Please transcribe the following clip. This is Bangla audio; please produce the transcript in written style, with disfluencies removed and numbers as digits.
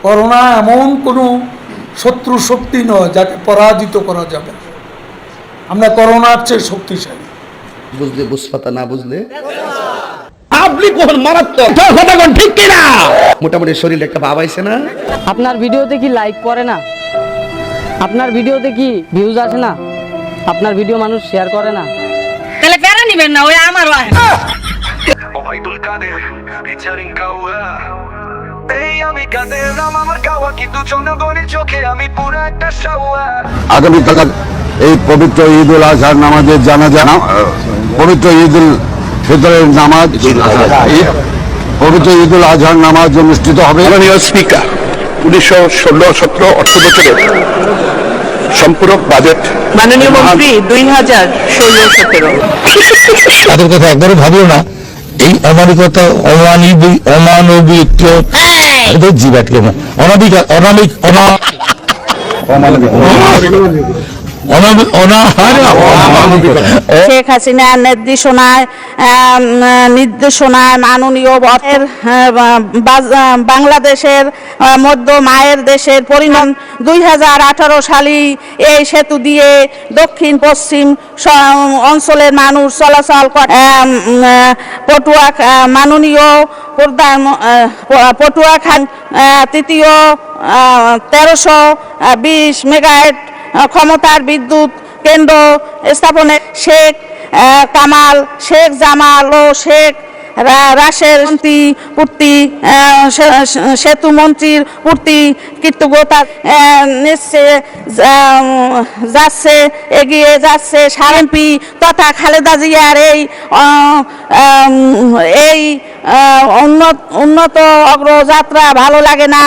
করোনা এমন কোনো শত্রু শক্তি নয় যাকে পরাজিত করা যাবে না। আমরা করোনার চেয়ে শক্তিশালী। বুঝলে বুঝপাতা, না বুঝলে আপনি কোন মারাত্মক কথা কোন ঠিক কিনা? মোটামুটি শরীরে একটা ভাব আইছে না? আপনার ভিডিওতে কি লাইক পড়ে না? আপনার ভিডিওতে কি ভিউজ আসে না? আপনার ভিডিও মানুষ শেয়ার করে না? তাহলে প্যারা নিবেন না, ওই আমারও আহে। ওবাইদুল কাদের বিচারিং কাওয়া এই আমি কাদের নাম আমার কাওয়া কিন্তু জনগণের চোখে আমি পুরো একটা শাওয়া। আগামীকাল এই পবিত্র ঈদ উল আজহার নামাজের জানাজা, পবিত্র ঈদ উল ফিতরের নামাজ, পবিত্র ঈদ উল আজহার নামাজ অনুষ্ঠিত হবে। মাননীয় স্পিকার, 1916-17 অর্থ বছরের সম্পূরক বাজেট মাননীয় মন্ত্রী 2016-17 তাদের কথা একবারও ভাবিও না। এই অমানিকতা, অমানবিক জিবাটকে অনাবিক অনামিক শেখ হাসিনার নির্দেশনায় মাননীয় বাংলাদেশের মধ্য মায়ের দেশের পরিণাম 2018 সালে এই সেতু দিয়ে দক্ষিণ পশ্চিম অঞ্চলের মানুষ চলাচল করে। মাননীয় পটুয়াখালী তৃতীয় 1320 মেগাওয়াট ক্ষমতার বিদ্যুৎ কেন্দ্র স্থাপনে শেখ কামাল, শেখ জামাল ও শেখ রাশের পূর্তি সেতু মন্ত্রীর পূর্তি কৃতজ্ঞতা যাচ্ছে, এগিয়ে যাচ্ছে এমপি তথা খালেদা জিয়ার এই উন্নত অগ্রযাত্রা ভালো লাগে না।